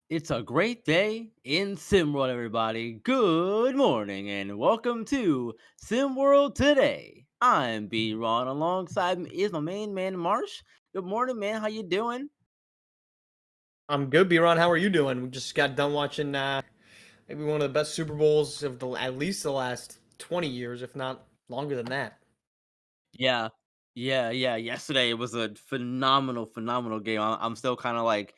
It's a great day in SimWorld, everybody. Good morning and welcome to SimWorld Today. I'm B Ron. Alongside me is my main man Marsh. Good morning, man. How you doing? I'm good, B-Ron. How are you doing? We just got done watching maybe one of the best Super Bowls of at least the last 20 years, if not longer than that. Yeah, yeah. Yesterday it was a phenomenal game. I'm still kind of like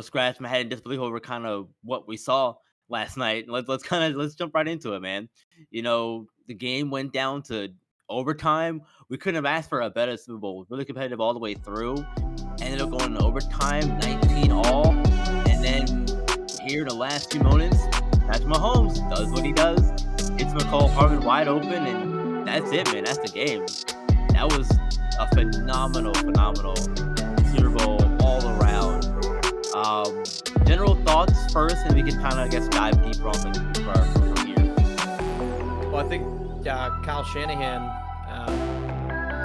scratch my head in disbelief over kind of what we saw last night. Let's jump right into it, man. The game went down to overtime. We couldn't have asked for a better Super Bowl. It was really competitive all the way through. Ended up going to overtime, 19 all, and then here in the last few moments, Patrick Mahomes does what he does. Hits McCall Harvin wide open, and that's it, man. That's the game. That was a phenomenal Super Bowl all around. General thoughts first, and we can kind of, I guess, dive deeper on from here. Well, I think Kyle Shanahan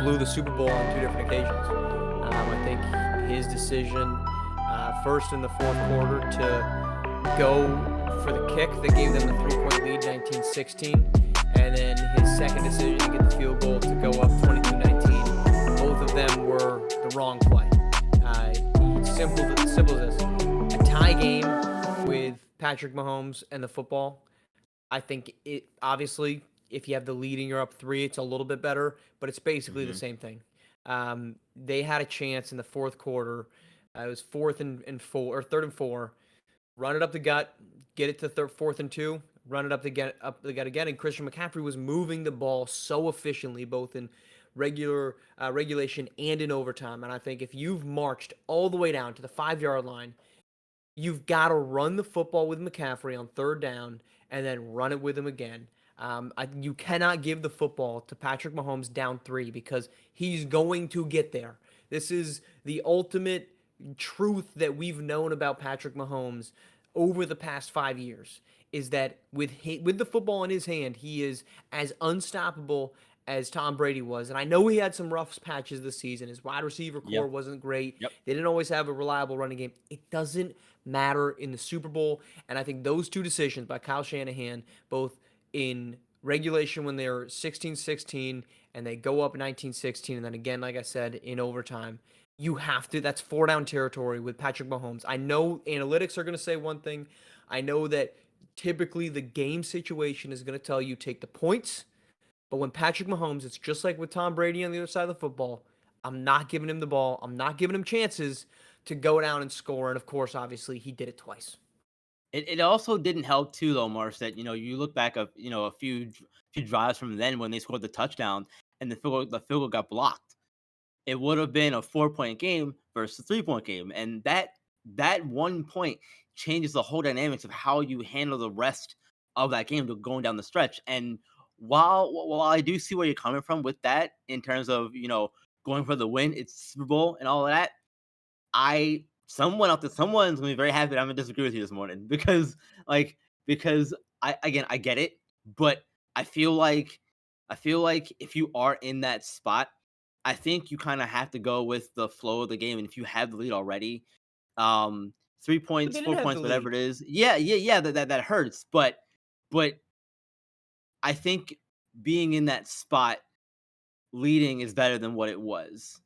blew the Super Bowl on two different occasions. I think his decision first in the fourth quarter to go for the kick that gave them the 3-point lead, 19-16, and then his second decision to get the field goal to go up 22-19. Both of them were the wrong play. Simple as this. A tie game with Patrick Mahomes and the football. I think it obviously, if you have the lead and you're up three, it's a little bit better, but it's basically the Hmm. same thing. They had a chance in the fourth quarter. It was and four or third and four. Run it up the gut, get it to fourth and two. Run it up the gut again. And Christian McCaffrey was moving the ball so efficiently, both in regulation and in overtime. And I think if you've marched all the way down to the 5 yard line, you've got to run the football with McCaffrey on third down and then run it with him again. You cannot give the football to Patrick Mahomes down three because he's going to get there. This is the ultimate truth that we've known about Patrick Mahomes over the past 5 years is that with the football in his hand, he is as unstoppable as Tom Brady was. And I know he had some rough patches this season. His wide receiver core Yep, wasn't great. yep. They didn't always have a reliable running game. It doesn't matter in the Super Bowl. And I think those two decisions by Kyle Shanahan, both in regulation when they're 16-16 and they go up 19-16, and then again, like I said, in overtime, you have to. That's four down territory with Patrick Mahomes. I know analytics are going to say one thing. I know that typically the game situation is going to tell you take the points. But when Patrick Mahomes, it's just like with Tom Brady on the other side of the football. I'm not giving him the ball. I'm not giving him chances to go down and score. And of course, obviously, he did it twice. It also didn't help too, though, Marsh, that you look back a few drives from then when they scored the touchdown and the field goal got blocked. It would have been a 4-point game versus a 3-point game, and that 1 point changes the whole dynamics of how you handle the rest of that game to going down the stretch. And while I do see where you're coming from with that in terms of going for the win, it's Super Bowl and all of that. Someone's gonna be very happy that I'm gonna disagree with you this morning because I get it, but I feel like I feel like if you are in that spot, I think you kind of have to go with the flow of the game. And if you have the lead already, um, three But points, they four didn't have the points, whatever lead. it is, yeah, that hurts. But I think being in that spot leading is better than what it was.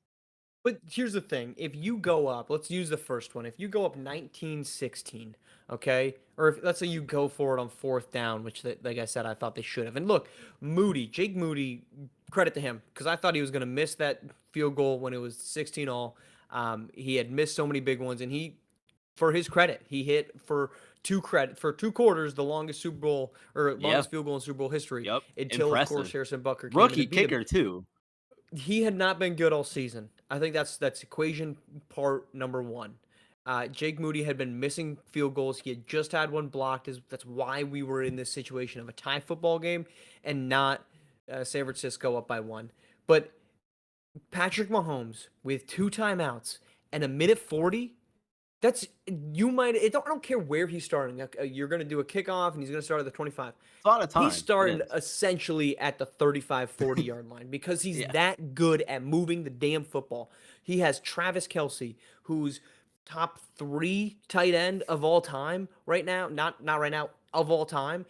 But here's the thing. If you go up, let's use the first one. If you go up 19-16, okay? Or if let's say you go for it on fourth down, which like I said, I thought they should have. And look, Jake Moody, credit to him, because I thought he was going to miss that field goal when it was 16 all. He had missed so many big ones, and for his credit, he hit for 2 quarters the longest Super Bowl or Yeah, longest field goal in Super Bowl history yep, until, of course, impressive. Harrison Butker came in to Rookie beat him. kicker too. He had not been good all season. I think that's equation part number one. Jake Moody had been missing field goals. He had just had one blocked. That's why we were in this situation of a tie football game and not San Francisco up by one. But Patrick Mahomes with two timeouts and a minute 40. That's you might. I don't care where he's starting. You're going to do a kickoff and he's going to start at the 25. It's a lot of He's time. It starting is. essentially at the 35, 40 yard line because he's Yeah. that good at moving the damn football. He has Travis Kelsey, who's top 3 tight end of all time right now, not right now, of all time,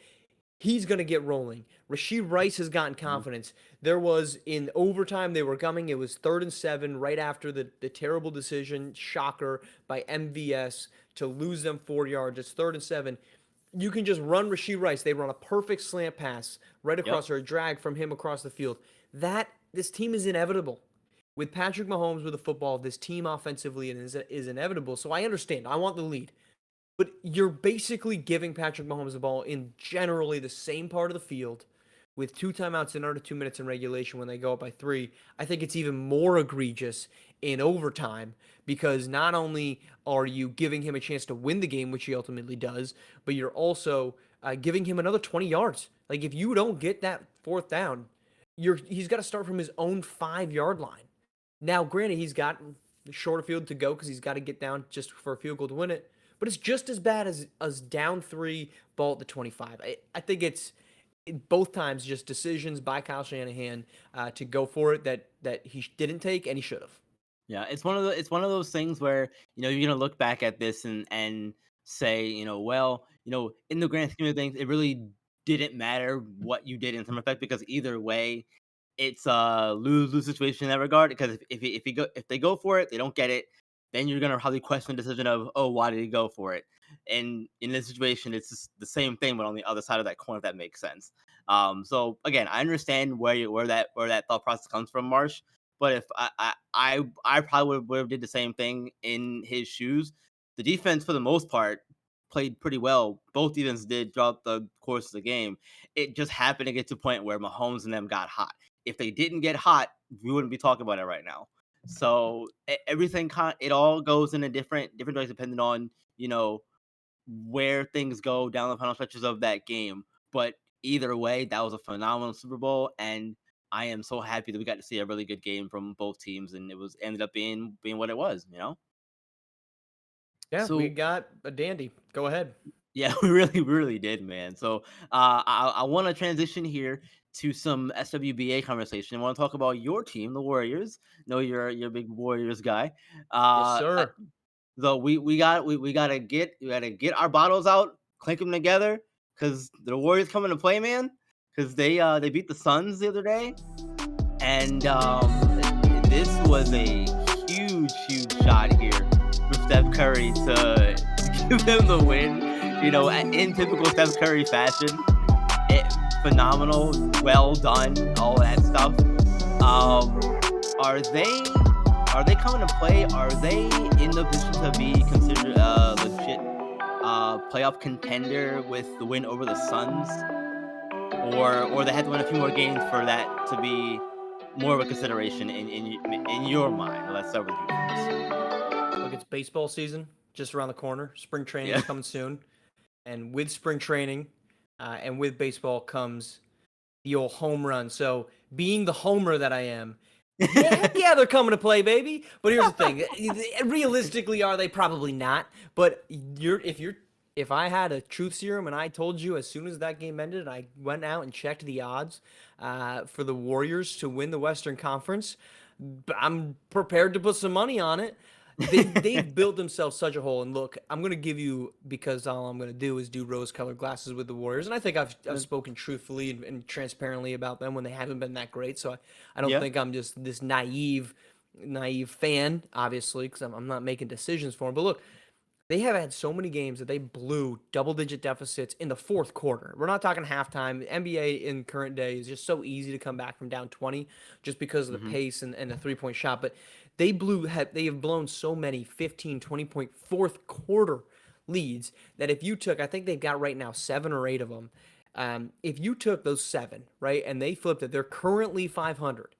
he's going to get rolling. Rashee Rice has gotten Mhm. confidence. There was in overtime, they were coming. It was 3rd and 7 right after the terrible decision, shocker, by MVS to lose them 4 yards. It's 3rd and 7. You can just run Rashee Rice. They run a perfect slant pass right Yep. across or a drag from him across the field. This team is inevitable. With Patrick Mahomes with the football, this team offensively is inevitable. So I understand. I want the lead. But you're basically giving Patrick Mahomes the ball in generally the same part of the field with 2 timeouts in under 2 minutes in regulation when they go up by 3. I think it's even more egregious in overtime because not only are you giving him a chance to win the game, which he ultimately does, but you're also giving him another 20 yards. Like if you don't get that 4th down, he's got to start from his own 5 yard line. Now, granted, he's got shorter field to go because he's got to get down just for a field goal to win it. But it's just as bad as down 3, ball at the 25. I think it's both times just decisions by Kyle Shanahan to go for it that he didn't take and he should have. Yeah, it's one of those things where, you're gonna look back at this and say, well, in the grand scheme of things, it really didn't matter what you did in some effect because either way, it's a lose-lose situation in that regard. Because if they go for it, they don't get it, then you're gonna probably question the decision of, oh, why did he go for it? And in this situation, it's just the same thing, but on the other side of that coin, if that makes sense. So again, I understand where that thought process comes from, Marsh. But if I probably would have did the same thing in his shoes. The defense, for the most part, played pretty well. Both defenses did throughout the course of the game. It just happened to get to a point where Mahomes and them got hot. If they didn't get hot, we wouldn't be talking about it right now. So everything it all goes in a different ways depending on you know where things go down the final stretches of that game. But either way, that was a phenomenal Super Bowl, and I am so happy that we got to see a really good game from both teams, and it was ended up being what it was. Yeah, we So got a dandy. Go ahead. yeah, we really did, man. So I want to transition here to some SWBA conversation. I want to talk about your team, the Warriors. Know you're a big Warriors guy. Yes, Uh, uh, sir. So we gotta get our bottles out, clink them together, cause the Warriors coming to play, man. Cause they beat the Suns the other day, and this was a huge shot here for Steph Curry to give them the win. In typical Steph Curry fashion, it, phenomenal, well done, all that stuff. Um, are they coming to play? Are they in the position to be considered a legit playoff contender with the win over the Suns, or they had to win a few more games for that to be more of a consideration in your mind? Let's start with you first. Look, it's baseball season just around the corner. Spring training Yeah. is coming soon. And with spring training and with baseball comes the old home run. So, being the homer that I am, yeah, heck yeah, they're coming to play, baby. But here's the thing: realistically, are they? Probably not. But if I had a truth serum and I told you as soon as that game ended, and I went out and checked the odds for the Warriors to win the Western Conference, I'm prepared to put some money on it. They've built themselves such a hole. And look, I'm gonna give you because all I'm gonna do is do rose-colored glasses with the Warriors, and I think I've spoken truthfully and transparently about them when they haven't been that great. So I don't Yeah. think I'm just this naive fan, obviously, because I'm not making decisions for them. But look, they have had so many games that they blew double-digit deficits in the fourth quarter. We're not talking halftime. The NBA in current day is just so easy to come back from down 20 just because of the Hmm. pace and the three-point shot. But they have blown so many 15, 20-point fourth quarter leads that if you took, I think they've got right now 7 or 8 of them. If you took those 7, right, and they flipped it, they're currently 500.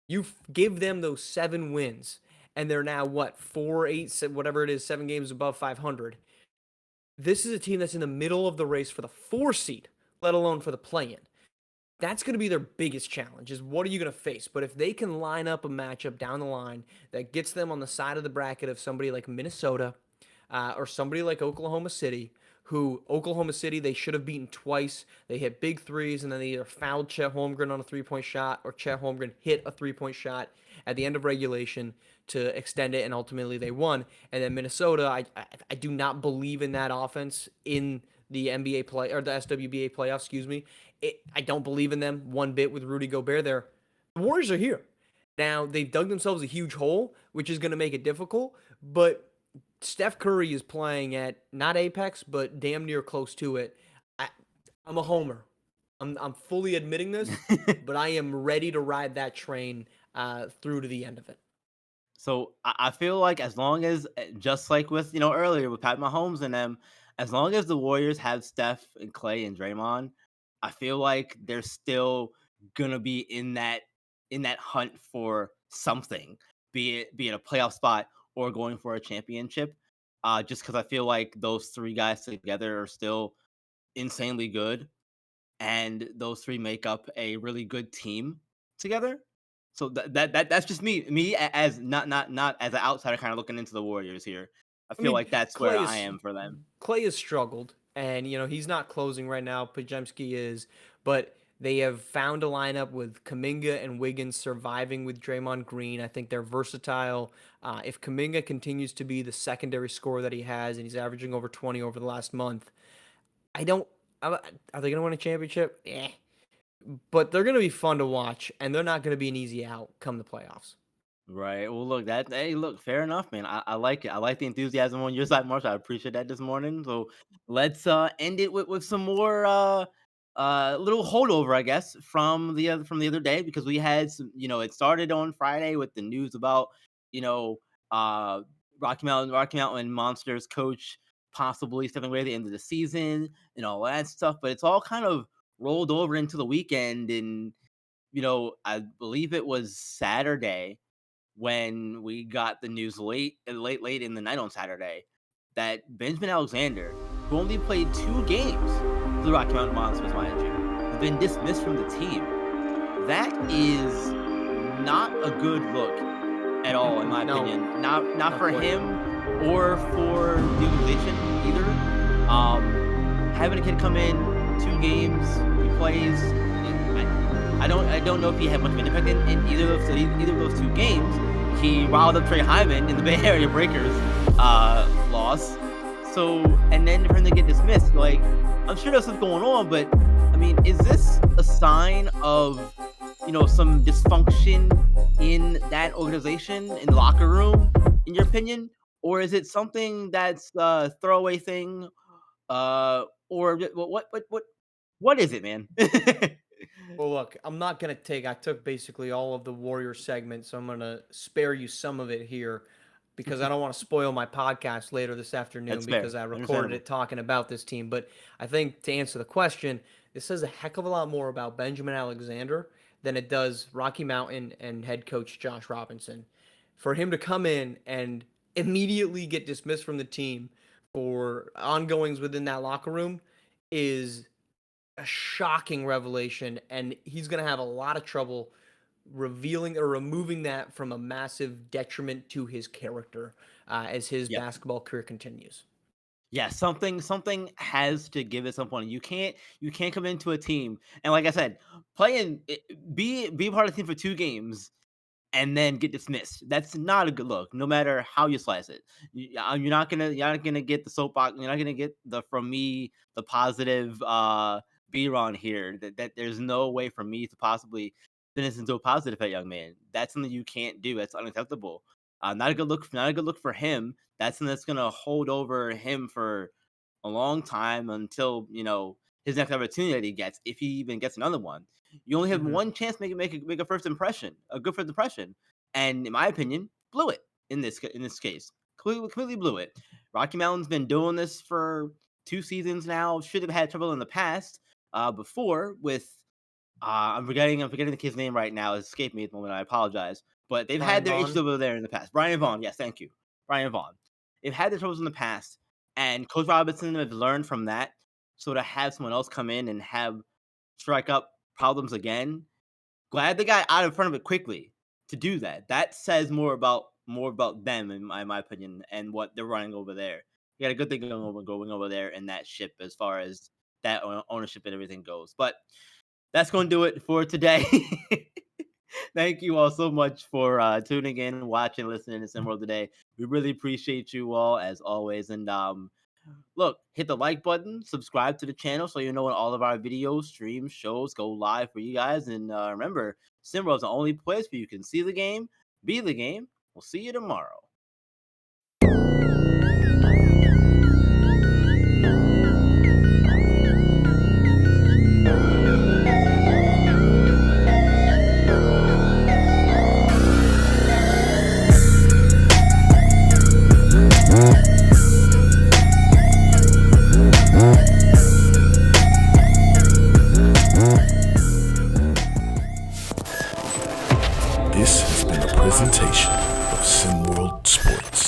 You give them those 7 wins, and they're now what 4, 8, whatever it is, 7 games above 500. This is a team that's in the middle of the race for the 4 seed, let alone for the play-in. That's going to be their biggest challenge is what are you going to face? But if they can line up a matchup down the line that gets them on the side of the bracket of somebody like Minnesota or somebody like Oklahoma City, who Oklahoma City, they should have beaten twice. They hit big threes, and then they either fouled Chet Holmgren on a 3-point shot or Chet Holmgren hit a 3-point shot at the end of regulation to extend it, and ultimately they won. And then Minnesota, I do not believe in that offense in the NBA play or the SWBA playoffs, excuse me. I don't believe in them one bit with Rudy Gobert there. The Warriors are here. Now, they've dug themselves a huge hole, which is going to make it difficult, but Steph Curry is playing at not apex, but damn near close to it. I, I'm a homer. I'm fully admitting this, but I am ready to ride that train through to the end of it. So I feel like as long as just like with earlier with Pat Mahomes and them, as long as the Warriors have Steph and Clay and Draymond, I feel like they're still gonna be in that hunt for something, be it a playoff spot or going for a championship. Just because I feel like those three guys together are still insanely good, and those three make up a really good team together. So that's just as not as an outsider kind of looking into the Warriors here. I I feel mean, like that's where I am for them. Clay has struggled, and he's not closing right now. Pajemski is, but they have found a lineup with Kaminga and Wiggins surviving with Draymond Green. I think they're versatile. If Kaminga continues to be the secondary scorer that he has, and he's averaging over 20 over the last month, I don't. Are they going to win a championship? Yeah, but they're going to be fun to watch, and they're not going to be an easy out come the playoffs. Right. Well, look, hey, look, fair enough, man. I like it. I like the enthusiasm on your side, Marshall. I appreciate that this morning. So let's end it with some more little holdover, I guess, from the other day, because we had some, it started on Friday with the news about, you know, uh Rocky Mountain Monsters coach possibly stepping away at the end of the season and all that stuff, but it's all kind of rolled over into the weekend. And I believe it was Saturday when we got the news late in the night on Saturday that Benjamin Alexander, who only played 2 games for the Rocky Mountain Monsters, mind you, has been dismissed from the team. That is not a good look at all, in my No, opinion. Not not for quite. him or for the organization either. Having a kid come in 2 games, he plays. I don't know if he had much of an impact in either of those 2 games. He riled up Trey Hyman in the Bay Area Breakers loss. So, and then for him to get dismissed, like, I'm sure there's something going on, but I mean, is this a sign of some dysfunction in that organization, in the locker room, in your opinion? Or is it something that's a throwaway thing? Or what is it, man? Well, look, I'm not gonna take. I took basically all of the Warrior segment, so I'm gonna spare you some of it here because I don't want to spoil my podcast later this afternoon That's because fair. I recorded Understandable. it talking about this team. But I think to answer the question, this says a heck of a lot more about Benjamin Alexander than it does Rocky Mountain and head coach Josh Robinson. For him to come in and immediately get dismissed from the team for ongoings within that locker room is a shocking revelation, and he's going to have a lot of trouble revealing or removing that from a massive detriment to his character as his Yep. basketball career continues. Yeah, something has to give at some point. You can't come into a team and, like I said, be a part of the team for 2 games and then get dismissed. That's not a good look, no matter how you slice it. You're not gonna get the soapbox. You're not gonna get from me the positive beat on here. That there's no way for me to possibly spin this into a positive for that young man. That's something you can't do. That's unacceptable. Not a good look. Not a good look for him. That's something that's gonna hold over him for a long time until his next opportunity that he gets, if he even gets another one. You only have Hmm. one chance to make a first impression, a good first impression, and in my opinion, blew it in this case. Completely blew it. Rocky Mountain's been doing this for 2 seasons now. Should have had trouble in the past, before with I'm forgetting the kid's name right now. It's escaped me at the moment. I apologize, but they've had Brian their issues Vaughn. over there in the past. Brian Vaughn, yes, thank you, Brian Vaughn. They've had their troubles in the past, and Coach Robinson has learned from that. So to have someone else come in and have strike up problems again, glad they got out in front of it quickly to do that. That says more about them, in my opinion, and what they're running over there. we got a good thing going over there in that ship as far as that ownership and everything goes. But that's going to do it for today. Thank you all so much for tuning in, watching, listening to SimWorld today. We really appreciate you all as always. And look, hit the like button, subscribe to the channel so you know when all of our videos, streams, shows go live for you guys. And remember, SimWorld's the only place where you can see the game, be the game. We'll see you tomorrow. This has been a presentation of SimWorld Sports.